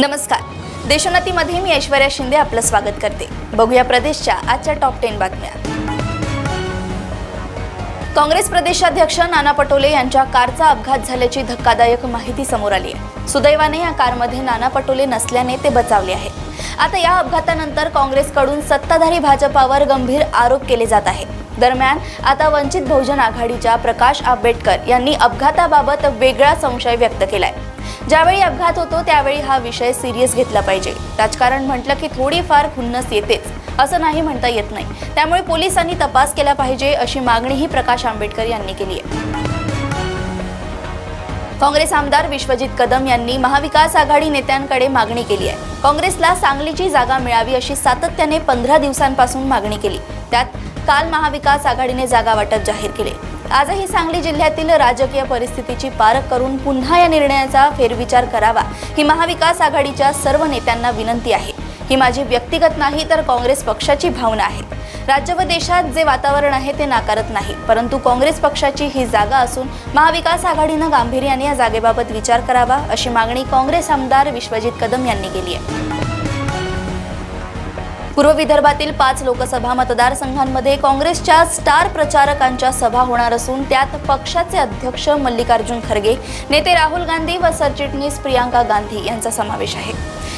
नमस्कार. देशोन्नतीमध्ये मी ऐश्वर्या शिंदे आपलं स्वागत करते. बघूया प्रदेशच्या आजच्या टॉप 10 बातम्या. काँग्रेस प्रदेशाध्यक्ष नाना पटोले यांच्या कारचा अपघात झाल्याची धक्कादायक माहिती समोर आली आहे. सुदैवाने या कारमध्ये नाना पटोले नसल्याने ते बचावले आहेत. आता या अपघातानंतर काँग्रेसकडून सत्ताधारी भाजपावर गंभीर आरोप केले जात आहेत. दरम्यान आता वंचित बहुजन आघाडीच्या प्रकाश आंबेडकर यांनी अपघाताबाबत वेगळा संशय व्यक्त केलाय. ज्यावेळी अपघात होतो त्यावेळी हा विषय सिरियस घेतला पाहिजे. राजकारण म्हटलं की थोडीफार खुन्नस येतेच, असं नाही म्हणता येत नाही. त्यामुळे पोलिसांनी तपास केला पाहिजे अशी मागणीही प्रकाश आंबेडकर यांनी केली आहे. काँग्रेस आमदार विश्वजित कदम यांनी महाविकास आघाडी नेत्यांकडे मागणी केली आहे. काँग्रेसला सांगलीची जागा मिळावी अशी सातत्याने 15 दिवसांपासून मागणी केली. त्यात काल महाविकास आघाडीने जागा वाटप जाहीर केले. आजही सांगली जिल्ह्यातील राजकीय परिस्थितीची पारख करून पुन्हा या निर्णयाचा फेरविचार करावा ही महाविकास आघाडीच्या सर्व नेत्यांना विनंती आहे. ही माझी व्यक्तिगत नाही तर काँग्रेस पक्षाची भावना आहे. राज्य व देशात जे वातावरण आहे ते नाकारत नाही, परंतु काँग्रेस पक्षाची ही जागा असून महाविकास आघाडीनं गांभीर्याने या जागेबाबत विचार करावा अशी मागणी काँग्रेस आमदार विश्वजित कदम यांनी केली आहे. पूर्व विदर्भातील 5 लोकसभा मतदारसंघांमध्ये काँग्रेसच्या स्टार प्रचारकांच्या सभा होणार असून त्यात पक्षाचे अध्यक्ष मल्लिकार्जुन खरगे, नेते राहुल गांधी व सरचिटणीस प्रियांका गांधी यांचा समावेश आहे.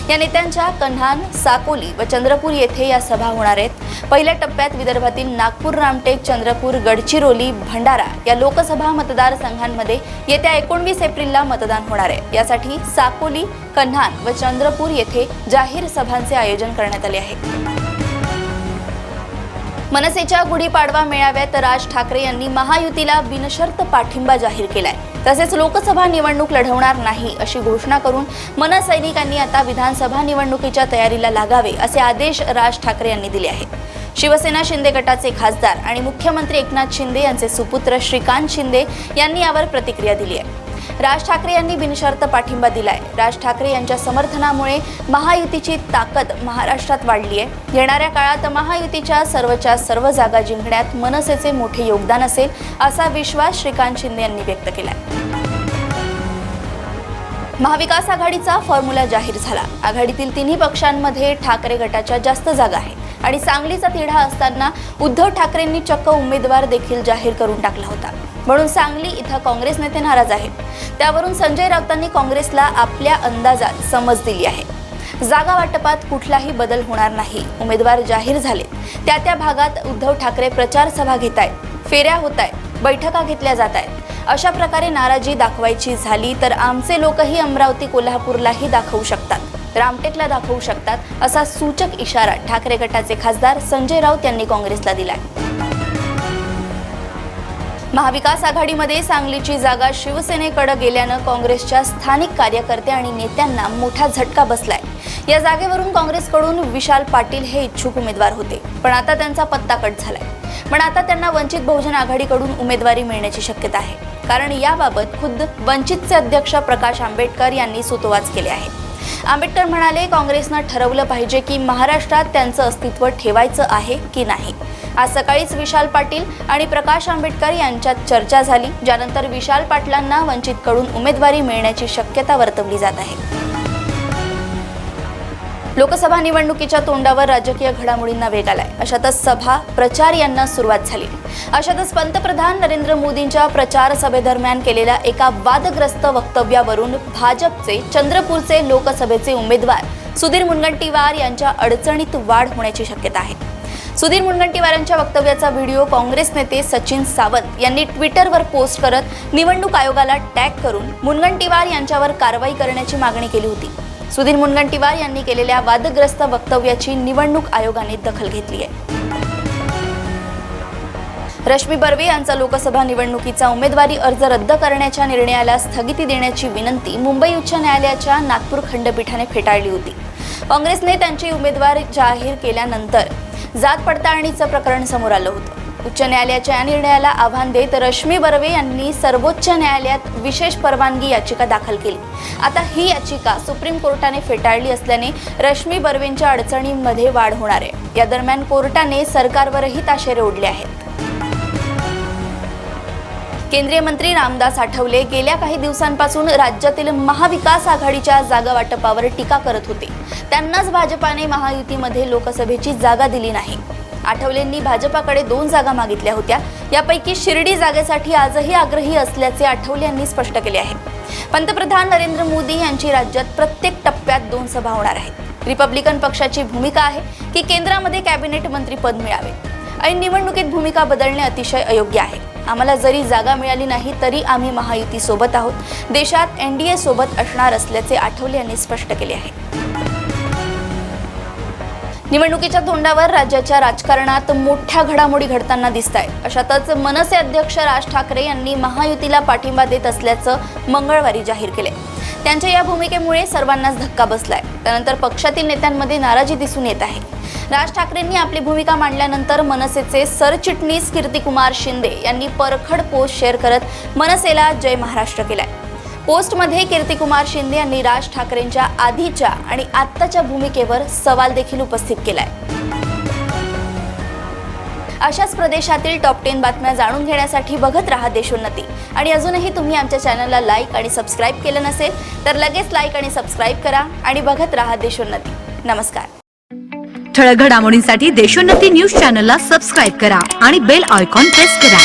या नेत्यांच्या कन्हान, साकोली व चंद्रपूर येथे या सभा होणार आहेत. पहिल्या टप्प्यात विदर्भातील नागपूर, रामटेक, चंद्रपूर, गडचिरोली, भंडारा या लोकसभा मतदारसंघांमध्ये येत्या 19 एप्रिलला मतदान होणार आहे. यासाठी साकोली, कन्हान व चंद्रपूर येथे जाहीर सभांचे आयोजन करण्यात आले आहे. मनसेच्या गुढीपाडवा मेळाव्यात राज ठाकरे यांनी महायुतीला बिनशर्त पाठिंबा जाहीर केलाय. तसेच लोकसभा निवडणूक लढवणार नाही अशी घोषणा करून मनसैनिकांनी आता विधानसभा निवडणुकीच्या तयारीला लागावे असे आदेश राज ठाकरे यांनी दिले आहेत. शिवसेना शिंदे गटाचे खासदार आणि मुख्यमंत्री एकनाथ शिंदे यांचे सुपुत्र श्रीकांत शिंदे यांनी यावर प्रतिक्रिया दिली आहे. राज ठाकरे यांनी बिनशर्त पाठिंबा दिलाय. राज ठाकरे यांच्या समर्थनामुळे महायुतीची ताकद महाराष्ट्रात वाढली आहे. येणाऱ्या काळात महायुतीच्या सर्वच्या सर्व जागा जिंकण्यात मनसेचे मोठे योगदान असेल असा विश्वास श्रीकांत शिंदे यांनी व्यक्त केलाय. महाविकास आघाडीचा फॉर्म्युला जाहीर झाला. आघाडीतील तिन्ही पक्षांमध्ये ठाकरे गटाच्या जास्त जागा आहेत आणि सांगलीचा तिढा असताना उद्धव ठाकरेंनी चक्क उमेदवार देखील जाहीर करून टाकला होता. म्हणून सांगली इथं काँग्रेस नेते नाराज आहेत. त्यावरून संजय राऊतांनी काँग्रेसला आपल्या अंदाजात समज दिली आहे. जागा वाटपात कुठलाही बदल होणार नाही. उमेदवार जाहीर झाले त्या भागात उद्धव ठाकरे प्रचार सभा घेत आहेत, फेऱ्या होत आहेत, बैठका घेतल्या जात आहेत. अशा प्रकारे नाराजी दाखवायची झाली तर आमचे लोकही अमरावती, कोल्हापूरलाही दाखवू शकतात, रामटेकला दाखवू शकतात असा सूचक इशारा ठाकरे गटाचे खासदार संजय राऊत यांनी काँग्रेसला दिलाय. महाविकास आघाडीमध्ये सांगलीची जागा शिवसेनेकडे गेल्यानं काँग्रेसच्या स्थानिक कार्यकर्ते आणि नेत्यांना मोठा झटका बसलाय. या जागेवरून काँग्रेसकडून विशाल पाटील हे इच्छुक उमेदवार होते, पण आता त्यांचा पत्ता कट झालाय. पण आता त्यांना वंचित बहुजन आघाडीकडून उमेदवारी मिळण्याची शक्यता आहे. कारण याबाबत खुद्द वंचितचे अध्यक्ष प्रकाश आंबेडकर यांनी सुतोवाच केले आहे. आंबेडकर म्हणाले, काँग्रेसनं ठरवलं पाहिजे की महाराष्ट्रात त्यांचं अस्तित्व ठेवायचं आहे की नाही. आज सकाळीच विशाल पाटील आणि प्रकाश आंबेडकर यांच्यात चर्चा झाली, ज्यानंतर विशाल पाटलांना वंचितकडून उमेदवारी मिळण्याची शक्यता वर्तवली जात आहे. लोकसभा निवडणुकीच्या तोंडावर राजकीय घडामोडींना वेग आलाय. अशातच सभा प्रचार यांना सुरुवात झाली. अशातच पंतप्रधान नरेंद्र मोदींच्या प्रचार सभेदरम्यान केलेल्या एका वादग्रस्त वक्तव्यावरून भाजपचे चंद्रपूरचे लोकसभेचे उमेदवार सुधीर मुनगंटीवार यांच्या अडचणीत वाढ होण्याची शक्यता आहे. सुधीर मुनगंटीवारांच्या वक्तव्याचा व्हिडिओ काँग्रेस नेते सचिन सावंत यांनी ट्विटरवर पोस्ट करत निवडणूक आयोगाला टॅग करून मुनगंटीवार यांच्यावर कारवाई करण्याची मागणी केली होती. सुधीर मुनगंटीवार यांनी केलेल्या वादग्रस्त वक्तव्याची निवडणूक आयोगाने दखल घेतली आहे. रश्मी बर्वे यांचा लोकसभा निवडणुकीचा उमेदवारी अर्ज रद्द करण्याच्या निर्णयाला स्थगिती देण्याची विनंती मुंबई उच्च न्यायालयाच्या नागपूर खंडपीठाने फेटाळली होती. काँग्रेसने त्यांची उमेदवारी जाहीर केल्यानंतर जात पडताळणीचं प्रकरण समोर आलं होतं. उच्च न्यायालयाच्या या निर्णयाला आव्हान देत रश्मी बर्वे यांनी सर्वोच्च न्यायालयात विशेष परवानगी याचिका दाखल केली. आता ही याचिका सुप्रीम कोर्टाने फेटाळली असल्याने रश्मी बर्वेंच्या अडचणींमध्ये वाढ होणार आहे. या दरम्यान कोर्टाने सरकारवरही ताशेरे ओढले आहेत. केंद्रीय मंत्री रामदास आठवले गेल्या काही दिवसांपासून राज्यातील महाविकास आघाडीच्या जागा वाटपावर टीका करत होते. त्यांनाच भाजपाने महायुतीमध्ये लोकसभेची जागा दिली नाही. आठवलेंनी भाजपाकडे 2 जागा मागितल्या होत्या. यापैकी शिर्डी जागेसाठी आजही आग्रही असल्याचे आठवले यांनी स्पष्ट केले आहे. पंतप्रधान नरेंद्र मोदी यांची राज्यात प्रत्येक टप्प्यात 2 सभा होणार आहेत. रिपब्लिकन पक्षाची भूमिका आहे की केंद्रामध्ये कॅबिनेट मंत्रीपद मिळावे. ऐन निवडणुकीत भूमिका बदलणे अतिशय अयोग्य आहे. आम्हाला जरी जागा मिळाली नाही तरी आम्ही महायुती सोबत आहोत. देशात एनडीए सोबत असणार असल्याचे आठवले यांनी स्पष्ट केले आहे. निवडणुकीच्या तोंडावर राज्याच्या राजकारणात मोठ्या घडामोडी घडताना दिसत आहेत. अशातच मनसे अध्यक्ष राज ठाकरे यांनी महायुतीला पाठिंबा देत असल्याचं मंगळवारी जाहीर केले. त्यांच्या या भूमिकेमुळे सर्वांनाच धक्का बसलाय. त्यानंतर पक्षातील नेत्यांमध्ये नाराजी दिसून येत आहे. राज ठाकरेंनी आपली भूमिका मांडल्यानंतर मनसेचे सरचिटणीस कीर्तिकुमार शिंदे यांनी परखड पोस्ट शेअर करत मनसेला जय महाराष्ट्र केलाय. पोस्टमध्ये कीर्तिकुमार शिंदे यांनी राज ठाकरेंच्या आधीच्या आणि आत्ताच्या भूमिकेवर सवाल देखील उपस्थित केलाय. अशाच प्रदेशातील टॉप 10 बातम्या जाणून घेण्यासाठी बघत राहा देशोन्नती. आणि अजूनही तुम्ही आमच्या चॅनलला लाईक आणि सबस्क्राईब केलं नसेल तर लगेच लाईक आणि सबस्क्राईब करा आणि बघत राहा देशोन्नती. नमस्कार. ठळक घडामोडींसाठी देशोन्नती न्यूज चॅनलला सबस्क्राईब करा आणि बेल आयकॉन प्रेस करा.